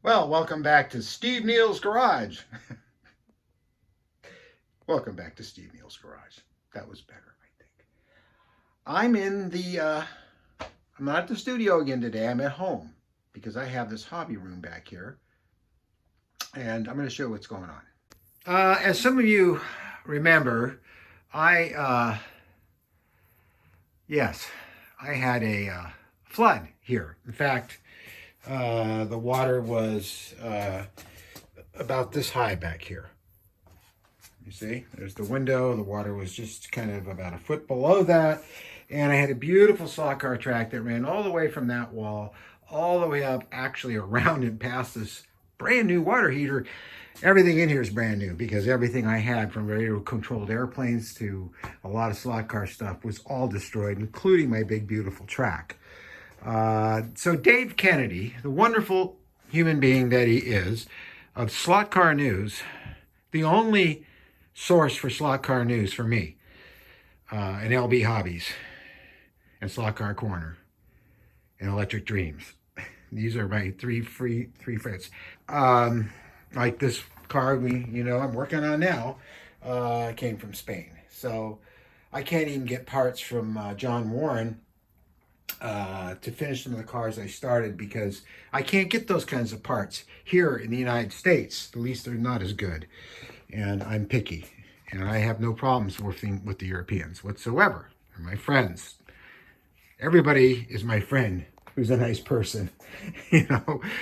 Well, welcome back to Steve Neill's Garage. Welcome back to Steve Neill's Garage. That was better, I think. I'm not at the studio again today. I'm at home because I have this hobby room back here, and I'm going to show you what's going on. As some of you remember, I, yes, I had a flood here. In fact, the water was about this high back here. You see, there's the window. The water was just kind of about a foot below that. And I had a beautiful slot car track that ran all the way from that wall, all the way up, actually around and past this brand new water heater. Everything in here is brand new because everything I had, from radio-controlled airplanes to a lot of slot car stuff, was all destroyed, including my big, beautiful track. So Dave Kennedy, the wonderful human being that he is, of Slot Car News, the only source for slot car news for me, and LB Hobbies, and Slot Car Corner, and Electric Dreams. These are my three friends. Like this car I'm working on now, came from Spain. So I can't even get parts from John Warren to finish some of the cars I started because I can't get those kinds of parts here in the United States. At least they're not as good. And I'm picky. And I have no problems working with the Europeans whatsoever. They're my friends. Everybody is my friend who's a nice person,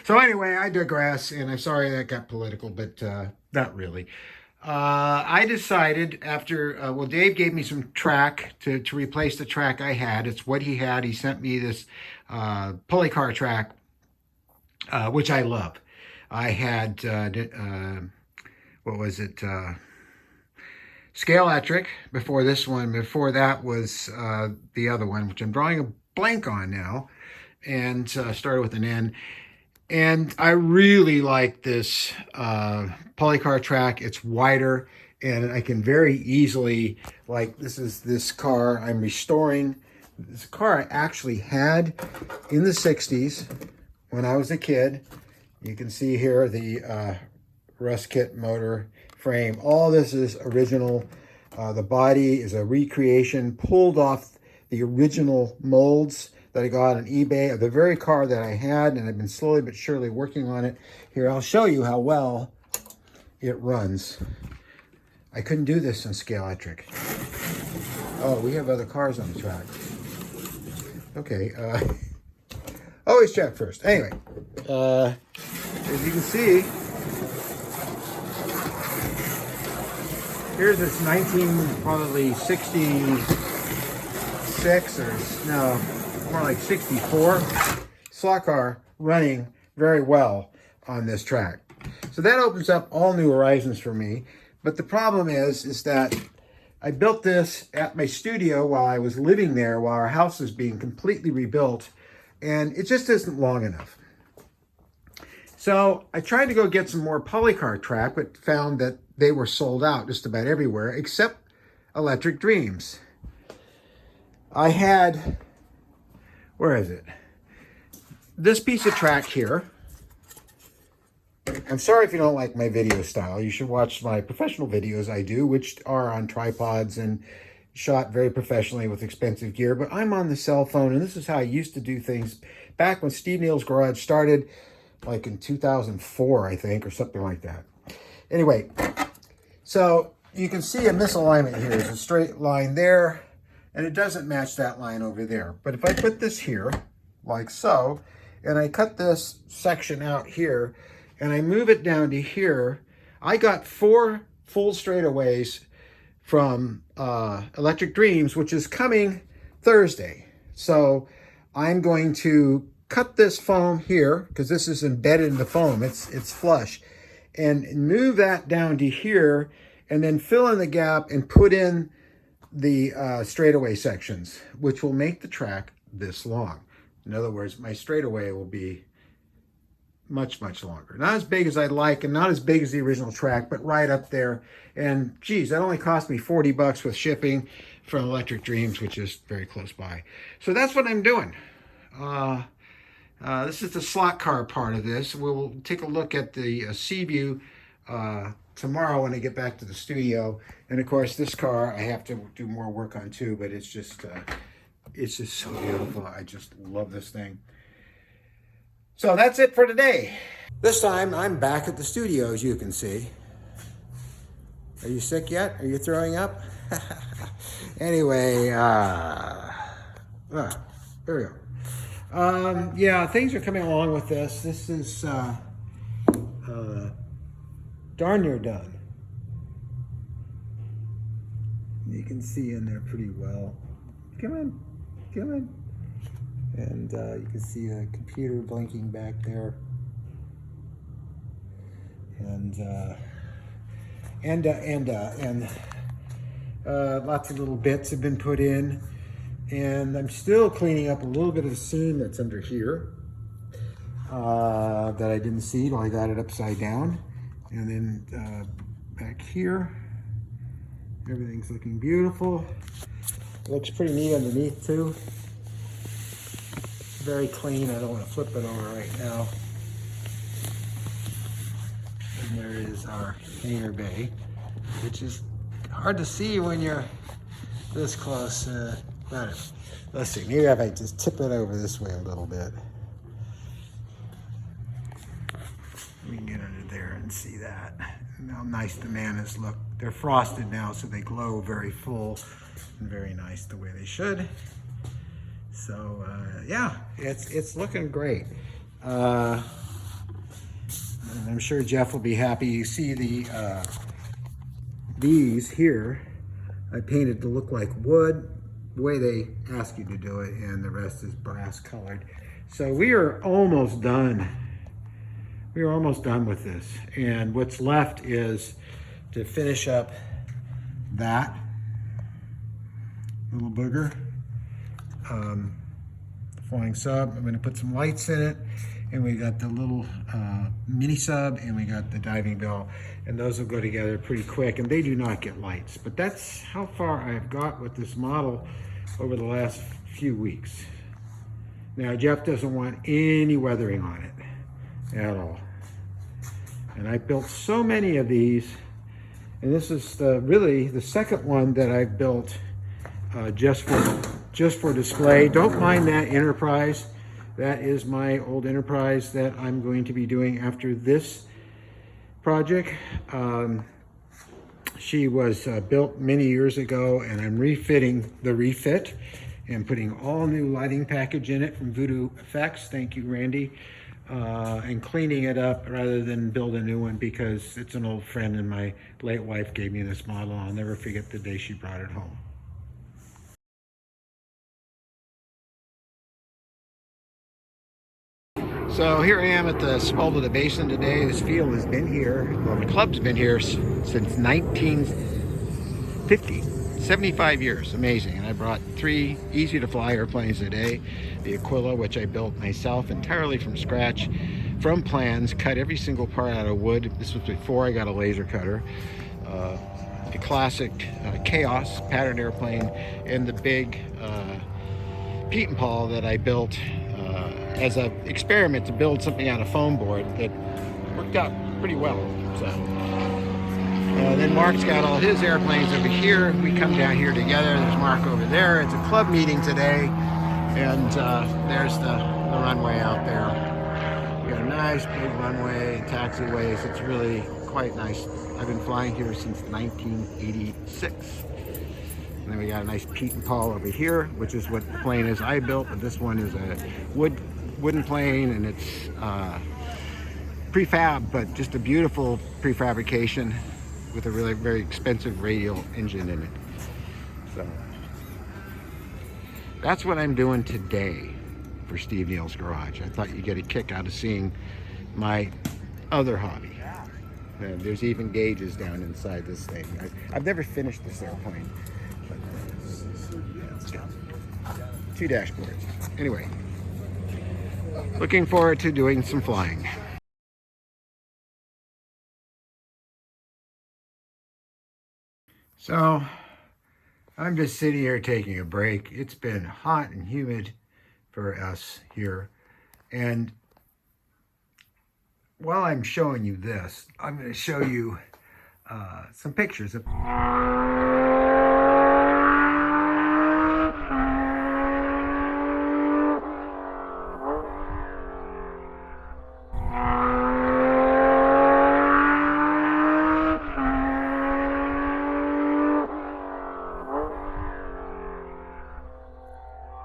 So anyway, I digress, and I'm sorry that got political, but not really. I decided after, Dave gave me some track to replace the track I had. It's what he had. He sent me this pulley car track, which I love. I had, Scale Electric before this one. Before that was the other one, which I'm drawing a blank on now, and started with an N. And I really like this polycar track. It's wider, and I can very easily, this car I'm restoring. This car I actually had in the 60s when I was a kid. You can see here the rust kit motor frame. All this is original. The body is a recreation, pulled off the original molds that I got on eBay of the very car that I had, and I've been slowly but surely working on it. Here, I'll show you how well it runs. I couldn't do this on Scale Electric. Oh, we have other cars on the track. Okay, always check first. Anyway, as you can see, here's this 1966 or no, more like 64 slot car running very well on this track. So that opens up all new horizons for me. But the problem is that I built this at my studio while I was living there, while our house was being completely rebuilt, and it just isn't long enough. So I tried to go get some more polycar track, but found that they were sold out just about everywhere except Electric Dreams. I had, where is it? This piece of track here. I'm sorry if you don't like my video style. You should watch my professional videos I do, which are on tripods and shot very professionally with expensive gear. But I'm on the cell phone, and this is how I used to do things back when Steve Neill's Garage started, like in 2004, I think, or something like that. Anyway, so you can see a misalignment here. There's a straight line there, and it doesn't match that line over there. But if I put this here, like so, and I cut this section out here, and I move it down to here, I got 4 full straightaways from Electric Dreams, which is coming Thursday. So I'm going to cut this foam here, because this is embedded in the foam, it's flush, and move that down to here, and then fill in the gap and put in the straightaway sections, which will make the track this long. In other words, my straightaway will be much, much longer. Not as big as I'd like, and not as big as the original track, but right up there. And geez, that only cost me $40 with shipping from Electric Dreams, which is very close by. So that's what I'm doing. This is the slot car part of this. We'll take a look at the Seaview tomorrow when I get back to the studio. And of course, this car I have to do more work on too, but it's just so beautiful. I just love this thing. So that's it for today. This time I'm back at the studio, as you can see. Are you sick yet? Are you throwing up? Anyway, there we go. Yeah, things are coming along with this. This is darn near done. You can see in there pretty well. Come on, come on. And you can see the computer blinking back there. And lots of little bits have been put in. And I'm still cleaning up a little bit of the seam that's under here that I didn't see till I got it upside down. And then back here, everything's looking beautiful. It looks pretty neat underneath too. Very clean. I don't want to flip it over right now. And there is our hangar bay, which is hard to see when you're this close. Let's see, maybe if I just tip it over this way a little bit. We can get under there and see that. And how nice the manas look. They're frosted now, so they glow very full and very nice the way they should. So yeah, it's looking great. And I'm sure Jeff will be happy. You see these here, I painted to look like wood, the way they ask you to do it, and the rest is brass colored. So we are almost done. We are almost done with this. And what's left is to finish up that little booger. Flying sub. I'm going to put some lights in it, and we got the little mini sub, and we got the diving bell, and those will go together pretty quick, and they do not get lights. But that's how far I've got with this model over the last few weeks. Now Jeff doesn't want any weathering on it at all, and I built so many of these, and this is really the second one that I built just for display. Don't mind that Enterprise. That is my old Enterprise that I'm going to be doing after this project. She was built many years ago, and I'm refitting the refit and putting all new lighting package in it from Voodoo Effects. Thank you, Randy. And cleaning it up rather than build a new one, because it's an old friend and my late wife gave me this model. I'll never forget the day she brought it home. So here I am at the Spalda the Basin today. This field has been here, well, the club's been here since 1950, 75 years, amazing. And I brought 3 easy to fly airplanes today. The Aquila, which I built myself entirely from scratch, from plans, cut every single part out of wood. This was before I got a laser cutter. The classic Chaos pattern airplane, and the big Pete and Paul that I built as an experiment to build something out of foam board that worked out pretty well. So then Mark's got all his airplanes over here. We come down here together. There's Mark over there. It's a club meeting today, and there's the runway out there. We got a nice big runway and taxiways. It's really quite nice. I've been flying here since 1986. And then we got a nice Pete and Paul over here, which is what the plane is I built, but this one is a wooden plane, and it's prefab, but just a beautiful prefabrication with a really very expensive radial engine in it. So that's what I'm doing today for Steve Neill's Garage. I thought you'd get a kick out of seeing my other hobby. There's even gauges down inside this thing. I've never finished this airplane. But, it's got 2 dashboards. Anyway, looking forward to doing some flying. So I'm just sitting here taking a break. It's been hot and humid for us here, And while I'm showing you this, I'm going to show you some pictures of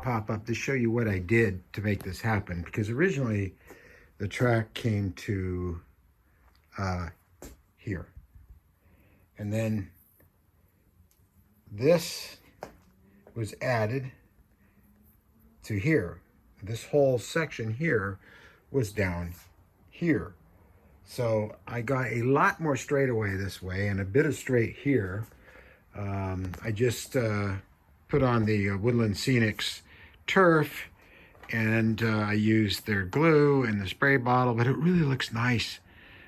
pop up to show you what I did to make this happen, because originally the track came to here, and then this was added to here. This whole section here was down here, so I got a lot more straightaway this way and a bit of straight here. I just put on the Woodland Scenics turf, and I used their glue and the spray bottle, but it really looks nice.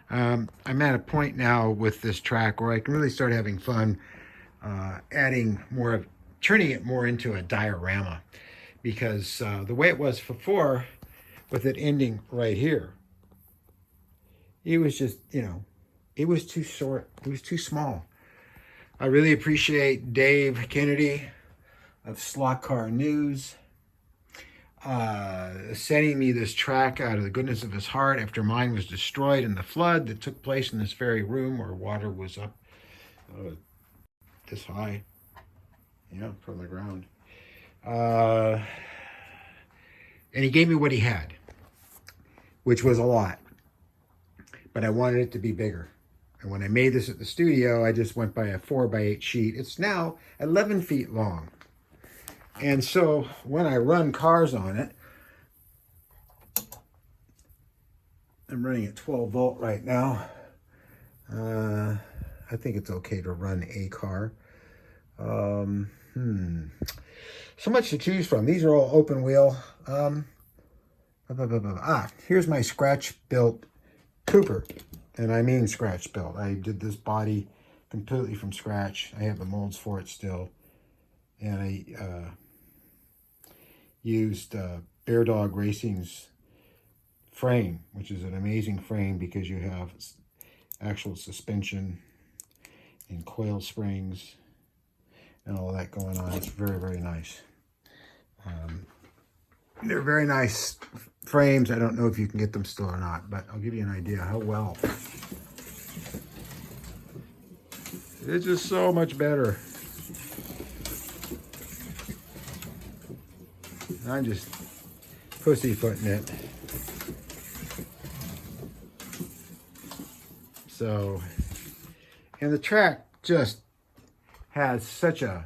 I'm at a point now with this track where I can really start having fun adding more of, turning it more into a diorama, because the way it was before, with it ending right here, it was just, you know, it was too short, it was too small. I really appreciate Dave Kennedy of Slot Car News sending me this track out of the goodness of his heart after mine was destroyed in the flood that took place in this very room where water was up this high, yeah, from the ground. And he gave me what he had, which was a lot, but I wanted it to be bigger. And when I made this at the studio, I just went by a 4x8 sheet. It's now 11 feet long. And so when I run cars on it, I'm running at 12 volt right now. I think it's okay to run a car. So much to choose from. These are all open wheel. Here's my scratch built Cooper. And I mean scratch built. I did this body completely from scratch. I have the molds for it still. And I used Bear Dog Racing's frame, which is an amazing frame because you have actual suspension and coil springs and all that going on. It's very, very nice. They're very nice frames. I don't know if you can get them still or not, but I'll give you an idea how well. It's just so much better. I'm just pussyfooting it. So, and the track just has such a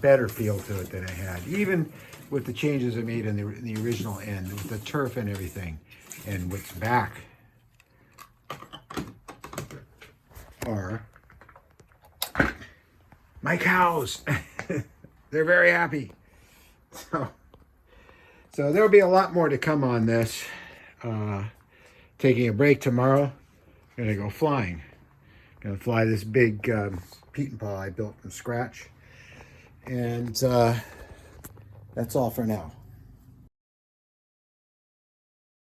better feel to it than it had, even with the changes I made in the original end, with the turf and everything. And what's back are my cows. They're very happy. So there'll be a lot more to come on this. Taking a break tomorrow. Gonna go flying. Gonna fly this big Pete and Paul I built from scratch. And that's all for now.